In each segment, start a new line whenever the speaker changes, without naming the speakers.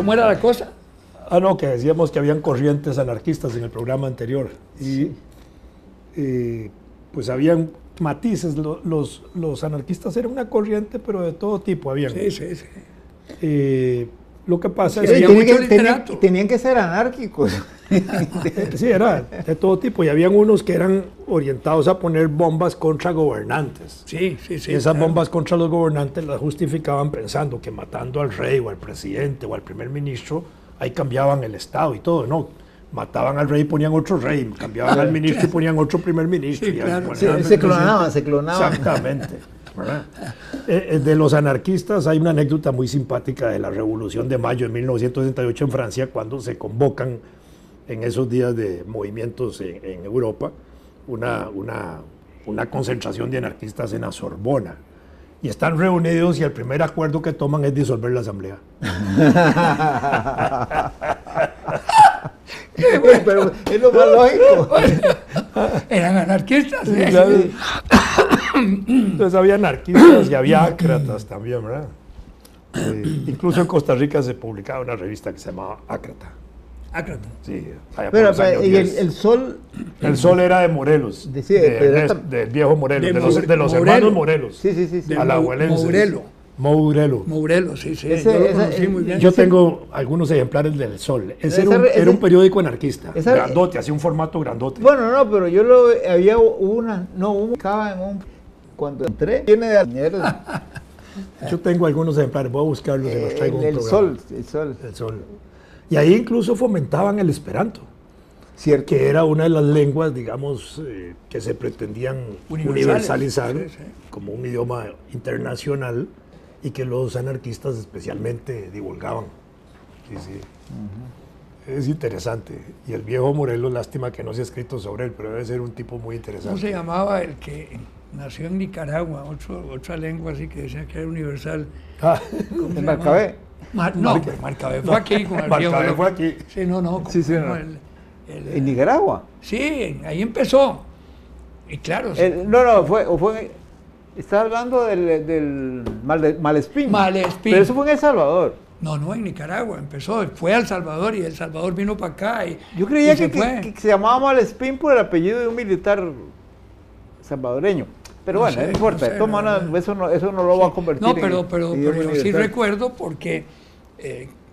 ¿Cómo era la cosa?
Ah, no, que decíamos que habían corrientes anarquistas en el programa anterior. Y pues habían matices. Los anarquistas eran una corriente, pero de todo tipo habían.
Sí, sí, sí.
Lo que pasa es
Sí,
que
tenían que ser anárquicos.
sí, era de todo tipo. Y habían unos que eran orientados a poner bombas contra gobernantes.
Sí, sí, sí.
Y esas bombas contra los gobernantes las justificaban pensando que matando al rey o al presidente o al primer ministro, ahí cambiaban el Estado y todo, ¿no? Mataban al rey y ponían otro rey, cambiaban al ministro y ponían otro primer ministro.
Sí, claro.
Sí, se clonaban.
Exactamente. ¿Verdad? De los anarquistas hay una anécdota muy simpática de la Revolución de Mayo de 1968 en Francia, cuando se convocan en esos días de movimientos en Europa una concentración de anarquistas en la Sorbona. Y están reunidos y el primer acuerdo que toman es disolver la asamblea.
Pero es lo más lógico.
Eran anarquistas.
Sí, claro. Entonces había anarquistas y había ácratas también, ¿verdad? Incluso en Costa Rica se publicaba una revista que se llamaba Ácrata.
Ácrata.
Sí,
pero y el Sol.
El Sol era de Morelos, del viejo Morelos, de los hermanos Morelos.
Sí.
Alajuelenses.
Morelos, sí. Yo lo conocí muy bien.
Yo tengo algunos ejemplares del Sol. Era un periódico anarquista, grandote, hacía un formato grandote.
Bueno, no, pero había cuando entré, tiene de Añeros.
Yo tengo algunos ejemplares, voy a buscarlos y los traigo.
El Sol.
Y ahí incluso fomentaban el esperanto.
Cierto.
Que era una de las lenguas, digamos, que se pretendían universalizar como un idioma internacional y que los anarquistas especialmente divulgaban. Sí. Es interesante. Y el viejo Morelos, lástima que no se ha escrito sobre él, pero debe ser un tipo muy interesante.
¿Cómo se llamaba el que nació en Nicaragua? Otra lengua así que decía que era universal.
¿El Marcabé?
Marcabé fue aquí.
Marcabé fue aquí.
Sí, no.
¿En Nicaragua?
Sí, ahí empezó. Y claro.
Estás hablando del Malespín.
Malespín.
Pero eso fue en El Salvador.
No, en Nicaragua empezó. Fue a El Salvador y El Salvador vino para acá.
Yo creía que se llamaba Malespín por el apellido de un militar salvadoreño. Pero bueno, no importa. Eso no lo va a convertir
en... No, pero yo sí recuerdo porque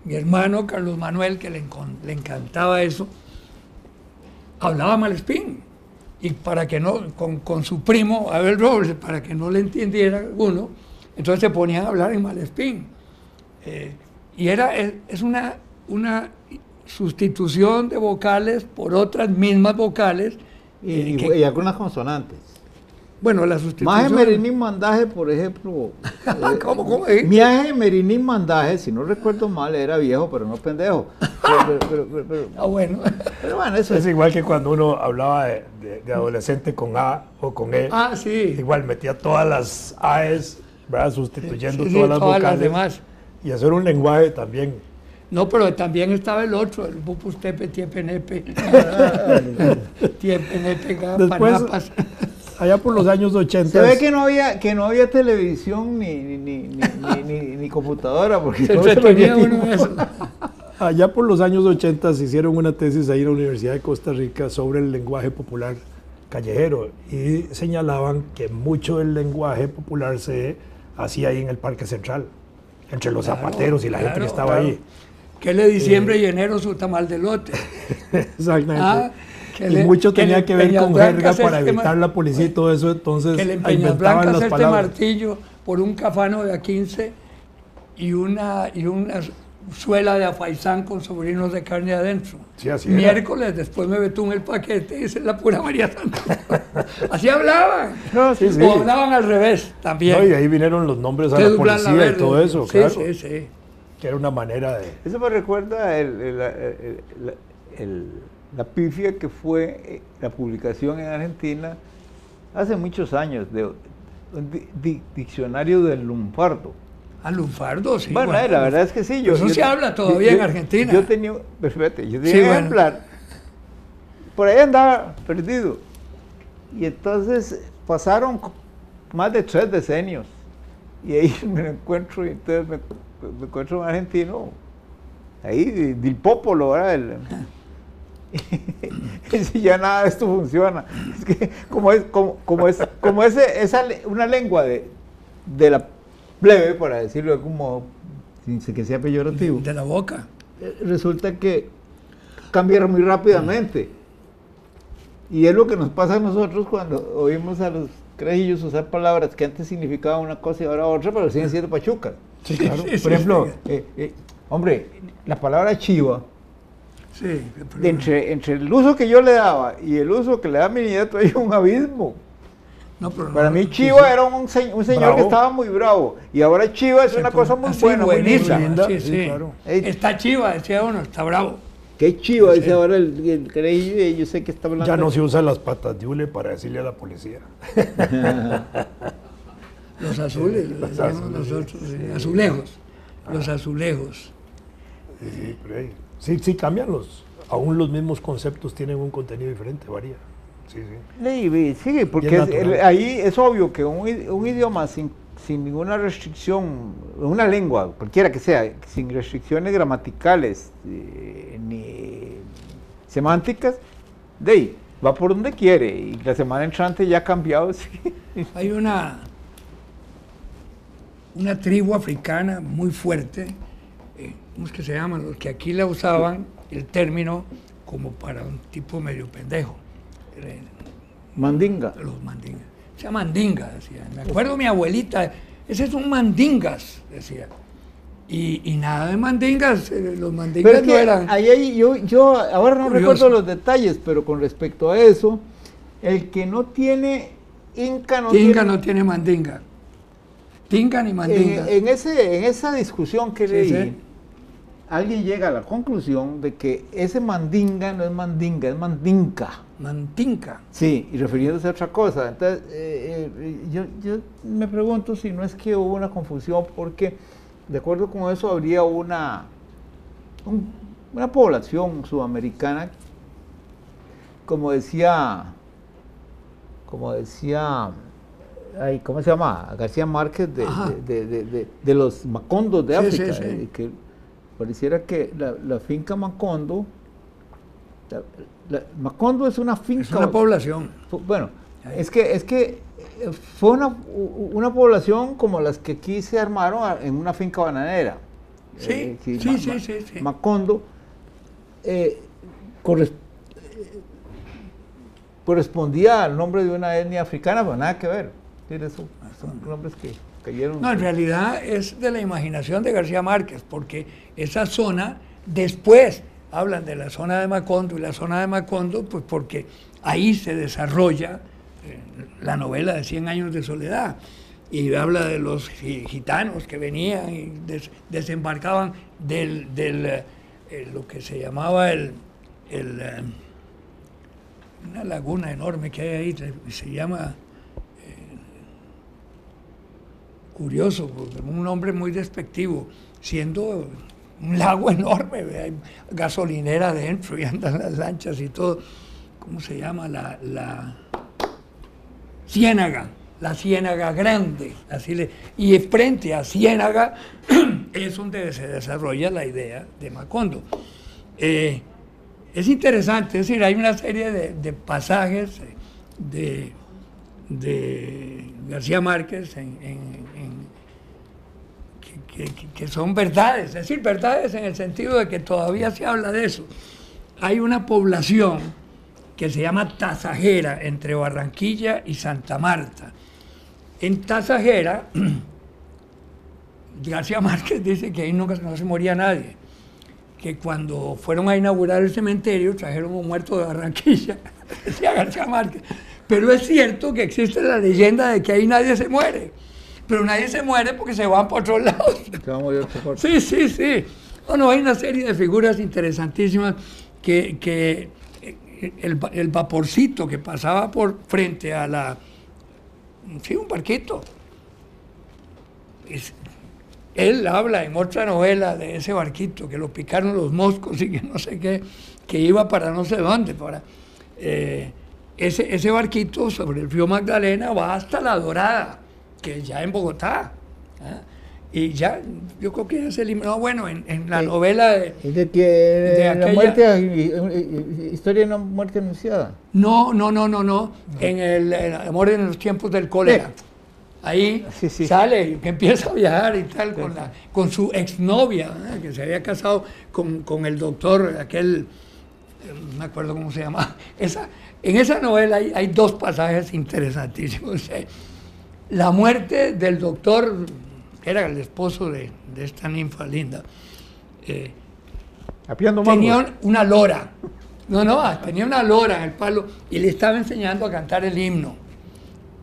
mi hermano Carlos Manuel, que le encantaba eso, hablaba Malespín. Y para que no, con su primo Abel Robles, para que no le entendiera uno, entonces se ponían a hablar en Malespín. Y es una sustitución de vocales por otras mismas vocales.
Y algunas consonantes.
Bueno, la sustitución...
Maje Merinín Mandaje, por ejemplo.
¿Cómo?
Maje Merinín Mandaje, si no recuerdo mal, era viejo, pero no pendejo.
Bueno.
Pero bueno, eso
es igual que cuando uno hablaba de adolescente con A o con E.
Ah, sí.
Igual metía todas las A's, ¿verdad? Sustituyendo todas las vocales.
Las demás.
Y hacer un lenguaje también.
No, pero también estaba el otro, el Bupus Tepe, Tiepenepe. Tiepenepe, Panapas.
Allá por los años 80.
Se ve que no había televisión ni computadora, porque
se entretenía uno en eso.
Allá por los años 80 se hicieron una tesis ahí en la Universidad de Costa Rica sobre el lenguaje popular callejero y señalaban que mucho del lenguaje popular se hacía ahí en el Parque Central, entre los zapateros y la gente que estaba ahí.
Que le diciembre y enero su tamal de lote.
Exactamente. Y mucho tenía que ver con jerga para evitar la policía y todo eso, entonces
que le en Peñas Blancas este martillo por un cafano de A15 y una suela de afaisán con sobrinos de carne adentro.
Sí, así
miércoles, era. Después me betún el paquete y esa es la pura María Santa. Así hablaban.
No, sí.
O hablaban al revés también.
No, y ahí vinieron los nombres a la policía y todo eso,
sí,
claro.
Sí.
Que era una manera de...
Eso me recuerda la pifia que fue la publicación en Argentina hace muchos años de un diccionario del lunfardo.
¿Al lunfardo? Sí.
Bueno, la verdad es que sí.
Eso se habla todavía en Argentina.
Yo tenía un ejemplar. Por ahí andaba perdido. Y entonces pasaron más de 3 decenios. Y ahí me lo encuentro, y entonces me encuentro un argentino ahí, del popolo, ¿verdad? Y si ya nada de esto funciona. Es que una lengua de la plebe, para decirlo de algún modo, sin que sea peyorativo.
De la boca.
Resulta que cambia muy rápidamente. Y es lo que nos pasa a nosotros cuando oímos a los carajillos usar palabras que antes significaban una cosa y ahora otra, pero siguen siendo pachucas.
Sí, claro.
Por ejemplo, hombre, la palabra chiva,
sí,
entre el uso que yo le daba y el uso que le da mi nieto hay un abismo.
No, pero
para mí Chiva era un señor bravo, que estaba muy bravo, y ahora Chiva es una cosa muy buena,
buenísima.
Muy
sí. Claro. Está Chiva, decía uno, está bravo.
¿Qué Chiva? Dice ahora el carajillo, y yo sé que está hablando.
Ya no se usan las patas de hule para decirle a la policía.
Los azules, nosotros, azulejos. Los azulejos.
Sí, pero sí, cambian aún los mismos conceptos tienen un contenido diferente, varía.
Sí, porque ahí es obvio que un idioma sin ninguna restricción, una lengua, cualquiera que sea, sin restricciones gramaticales ni semánticas, va por donde quiere, y la semana entrante ya ha cambiado. Sí.
Hay una tribu africana muy fuerte, ¿cómo es que se llaman? Los que aquí la usaban el término como para un tipo medio pendejo.
Mandinga.
Los mandingas. Se llama mandinga, decía. Me acuerdo mi abuelita, ese son mandingas, decía. Y nada de mandingas, los mandingas
pero es que
no eran.
Ahí yo ahora no recuerdo los detalles, pero con respecto a eso, el que no tiene Inca no
tiene mandinga. Tinga ni mandinga.
En esa discusión que leí, alguien llega a la conclusión de que ese mandinga no es mandinga, es mandinca.
Mandinca.
Sí, y refiriéndose a otra cosa. Entonces, yo me pregunto si no es que hubo una confusión, porque de acuerdo con eso habría una población sudamericana, como decía, ¿cómo se llama? García Márquez, de los macondos de África, que pareciera que la finca Macondo, Macondo es una finca.
Es una población.
Bueno, es que fue una población como las que aquí se armaron en una finca bananera.
Sí.
Macondo correspondía al nombre de una etnia africana, pero nada que ver. Son nombres que cayeron.
No, en realidad es de la imaginación de García Márquez, porque esa zona, después hablan de la zona de Macondo, y la zona de Macondo, pues porque ahí se desarrolla la novela de 100 años de soledad, y habla de los gitanos que venían y desembarcaban lo que se llamaba una laguna enorme que hay ahí, se llama... curioso, porque un nombre muy despectivo, siendo un lago enorme, hay gasolinera adentro y andan las lanchas y todo. ¿Cómo se llama? La Ciénaga, la Ciénaga Grande. Y frente a Ciénaga es donde se desarrolla la idea de Macondo. Es interesante, es decir, hay una serie de pasajes de García Márquez que son verdades, es decir, verdades en el sentido de que todavía se habla de eso. Hay una población que se llama Tasajera, entre Barranquilla y Santa Marta. En Tasajera, García Márquez dice que ahí no se moría nadie, que cuando fueron a inaugurar el cementerio trajeron un muerto de Barranquilla, decía García Márquez. Pero es cierto que existe la leyenda de que ahí nadie se muere. Pero nadie se muere porque se van por otros lados. Sí. Bueno, hay una serie de figuras interesantísimas que el vaporcito que pasaba por frente a un barquito. Él habla en otra novela de ese barquito, que lo picaron los moscos y que no sé qué, que iba para no sé dónde, ese barquito sobre el río Magdalena va hasta La Dorada, que es ya en Bogotá. y ya, yo creo que ya se eliminó, bueno, en la novela
de que la muerte, historia de una muerte anunciada.
No, en el amor en los tiempos del cólera. Ahí sale, que empieza a viajar y tal, con su exnovia, que se había casado con el doctor, aquel, no me acuerdo cómo se llama. En esa novela hay dos pasajes interesantísimos. La muerte del doctor, que era el esposo de esta ninfa linda, tenía una lora. Tenía una lora en el palo y le estaba enseñando a cantar el himno.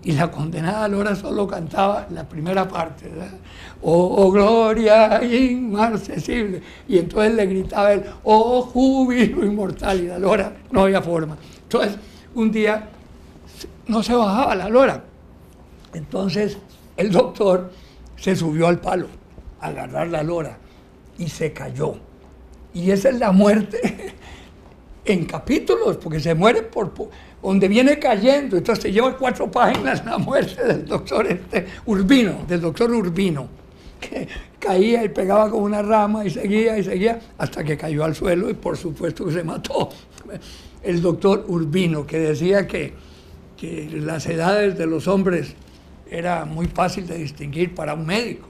Y la condenada lora solo cantaba la primera parte, ¿verdad? Oh, gloria inmarcesible. Y entonces le gritaba él, oh, júbilo inmortal. Y la lora no había forma. Entonces, un día no se bajaba la lora. Entonces, el doctor se subió al palo a agarrar la lora y se cayó. Y esa es la muerte en capítulos, porque se muere por donde viene cayendo. Entonces se lleva 4 páginas la muerte del doctor Urbino, que caía y pegaba con una rama y seguía, hasta que cayó al suelo y por supuesto que se mató. El doctor Urbino, que decía que las edades de los hombres era muy fácil de distinguir para un médico,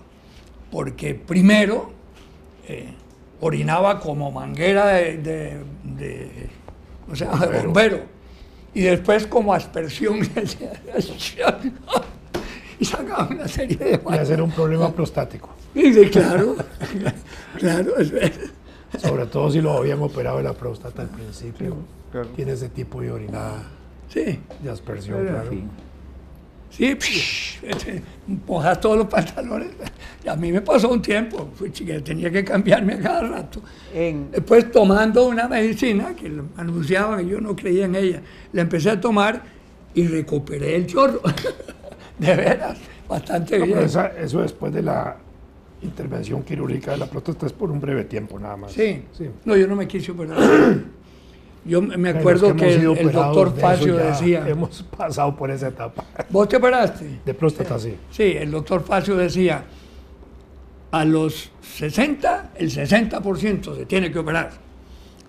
porque primero orinaba como manguera de bombero. Y después como aspersión y sacaba una serie de
y hacer un problema prostático.
Sí, claro.
Sobre todo si lo habían operado de la próstata al principio. Claro. Tiene ese tipo de orinada de aspersión, claro.
Sí, mojas todos los pantalones. Y a mí me pasó un tiempo, tenía que cambiarme a cada rato. Después tomando una medicina que anunciaban y yo no creía en ella, la empecé a tomar y recuperé el chorro. De veras, bastante bien.
Eso después de la intervención quirúrgica de la próstata es por un breve tiempo nada más.
Sí. No, yo no me quise operar. Yo me acuerdo que el doctor Facio decía...
Hemos pasado por esa etapa.
¿Vos te operaste?
De próstata, sí.
Sí, el doctor Facio decía, a los 60, el 60% se tiene que operar.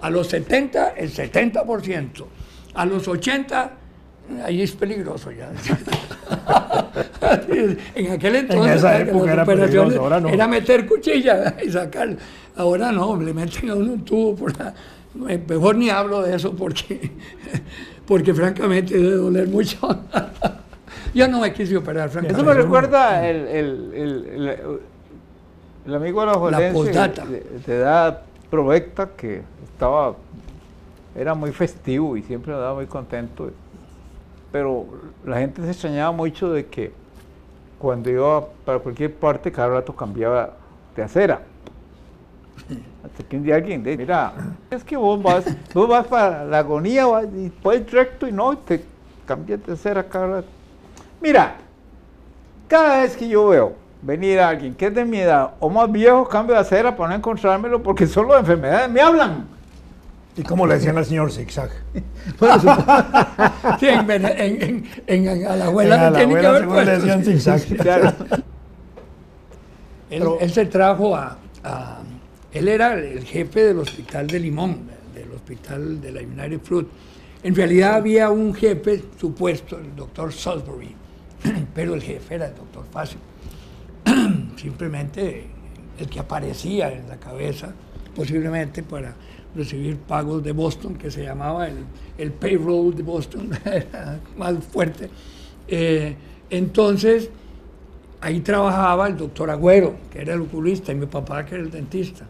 A los 70, el 70%. A los 80, ahí es peligroso ya. En aquel entonces,
en esa época era peligroso, ahora no.
Era meter cuchilla y sacar. Ahora no, le meten a uno un tubo por la... Mejor ni hablo de eso porque francamente debe doler mucho. Yo no me quise operar, francamente.
Eso me recuerda el amigo alajuelense de edad provecta que era muy festivo y siempre andaba muy contento. Pero la gente se extrañaba mucho de que cuando iba para cualquier parte cada rato cambiaba de acera. Hasta que un día alguien dice, mira, es que vos vas para la agonía y puedes recto y no, te cambias de acera cada rato. Mira, cada vez que yo veo venir a alguien que es de mi edad o más viejo, cambio de acera para no encontrármelo porque solo de enfermedades me hablan.
¿Y cómo le decían al señor Zigzag?
Sí, a la abuela le tiene que haber puesto.
Le decían Zigzag. Claro.
Él se trajo él era el jefe del hospital de Limón, del hospital de la United Fruit. En realidad había un jefe supuesto, el doctor Salisbury, pero el jefe era el doctor Facio. Simplemente el que aparecía en la cabeza, posiblemente para recibir pagos de Boston, que se llamaba el payroll de Boston, más fuerte. Entonces, ahí trabajaba el doctor Agüero, que era el oculista, y mi papá, que era el dentista.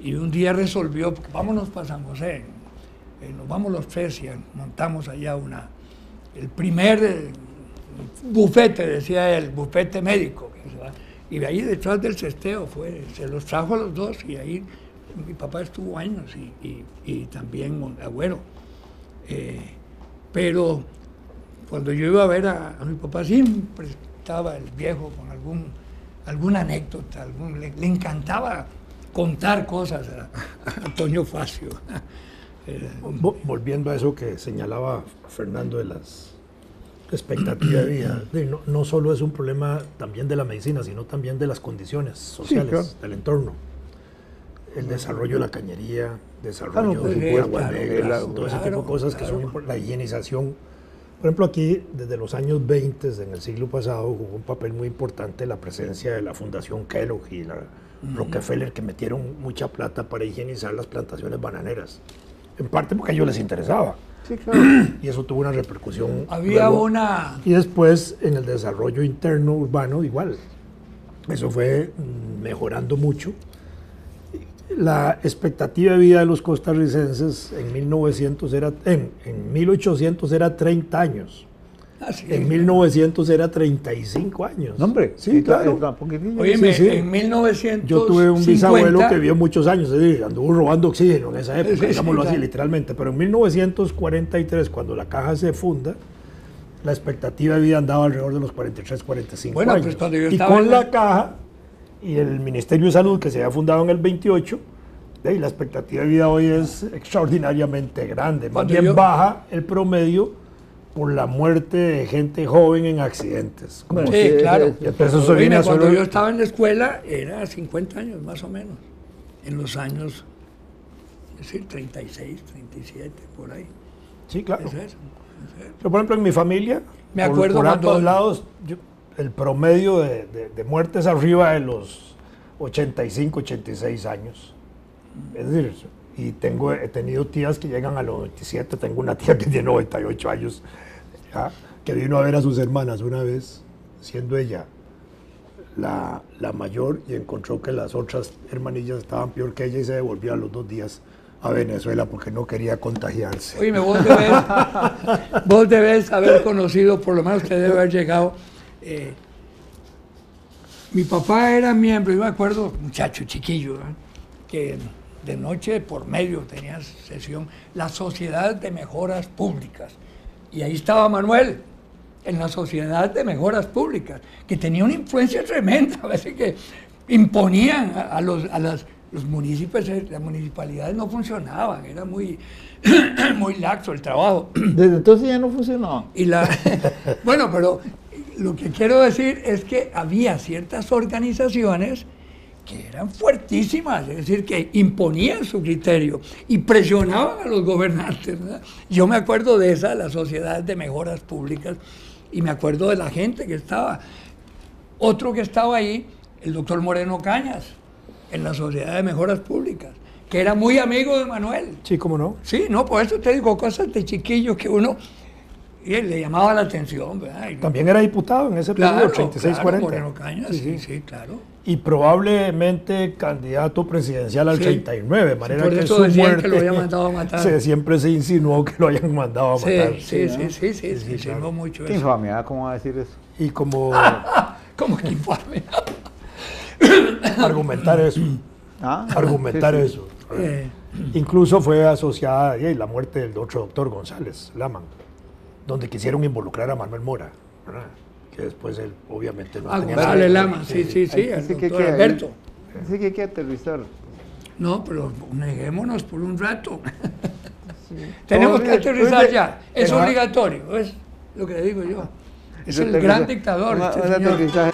Y un día resolvió, vámonos para San José, nos vamos los tres y montamos allá el primer bufete, decía él, bufete médico. Y de ahí detrás del cesteo se los trajo a los dos y ahí mi papá estuvo años y también Agüero. Pero cuando yo iba a ver a mi papá siempre estaba el viejo con alguna anécdota, le encantaba contar cosas a Antonio Facio.
Volviendo a eso que señalaba Fernando expectativa de vida. No solo es un problema también de la medicina, sino también de las condiciones sociales, del entorno. El desarrollo de la cañería, desarrollo de aguas negras, todo ese tipo de cosas que son la higienización. Por ejemplo, aquí, desde los años 20, en el siglo pasado, jugó un papel muy importante la presencia de la Fundación Kellogg y la Rockefeller, que metieron mucha plata para higienizar las plantaciones bananeras. En parte porque a ellos les interesaba.
Sí, claro.
Y eso tuvo una repercusión.
Había una...
Y después, en el desarrollo interno urbano, igual. Eso fue mejorando mucho. La expectativa de vida de los costarricenses en 1800 era 30 años.
Ah, sí,
en 1900 era 35 años.
No, hombre,
sí, claro.
Oye,
sí.
En 1950...
Yo tuve un bisabuelo que vivió muchos años, anduvo robando oxígeno en esa época, digámoslo así, literalmente. Pero en 1943, cuando la caja se funda, la expectativa de vida andaba alrededor de los 43, 45 años. Pues cuando yo estaba con la caja y el Ministerio de Salud, que se había fundado en el 28, la expectativa de vida hoy es extraordinariamente grande. Más bien baja el promedio por la muerte de gente joven en accidentes.
Sí, claro.
Cuando
yo estaba en la escuela era 50 años más o menos, en los años, es decir, 36, 37, por ahí.
Sí, claro. Es eso. Yo, por ejemplo, en mi familia,
me acuerdo
por ambos lados, el promedio de muertes arriba de los 85, 86 años. Es decir, y he tenido tías que llegan a los 97, tengo una tía que tiene 98 años, ¿ya? Que vino a ver a sus hermanas una vez, siendo ella la mayor, y encontró que las otras hermanillas estaban peor que ella y se devolvió a los 2 días a Venezuela porque no quería contagiarse.
Oye, vos debes haber conocido, por lo menos usted debe haber llegado. Mi papá era miembro, yo me acuerdo, muchacho chiquillo, que de noche por medio tenía sesión, la Sociedad de Mejoras Públicas. Y ahí estaba Manuel, en la Sociedad de Mejoras Públicas, que tenía una influencia tremenda, a veces que imponían a los municipios, las municipalidades no funcionaban, era muy, muy laxo el trabajo.
Desde entonces ya no funcionaba.
Bueno, pero lo que quiero decir es que había ciertas organizaciones que eran fuertísimas, es decir, que imponían su criterio y presionaban a los gobernantes, ¿verdad? Yo me acuerdo de esa, la Sociedad de Mejoras Públicas, y me acuerdo de la gente que estaba. Otro que estaba ahí, el doctor Moreno Cañas, en la Sociedad de Mejoras Públicas, que era muy amigo de Manuel.
Sí, ¿cómo no?
Sí, no, por eso te digo, cosas de chiquillo que uno le llamaba la atención, ¿verdad?
También era diputado en ese periodo, 36-40.
Moreno Cañas, sí, claro.
Y probablemente candidato presidencial al 39, de manera
por
que
eso
su
decían
muerte
que lo habían mandado a matar.
Siempre se insinuó que lo hayan mandado a matar.
Sí, insinuó mucho
eso. Qué infamia, ¿cómo va a decir eso?
Y como...
¿Cómo que infamia?
Argumentar eso. Argumentar eso. Incluso fue asociada la muerte del otro doctor González Laman, donde quisieron involucrar a Manuel Mora, ¿verdad? Que después él obviamente no tenía nada.
González Laman, sí, el doctor Alberto.
Dice que hay que aterrizar.
No, pero neguémonos por un rato. Tenemos que aterrizar ya, es obligatorio, es lo que le digo yo. Es el gran dictador.
Un aterrizaje.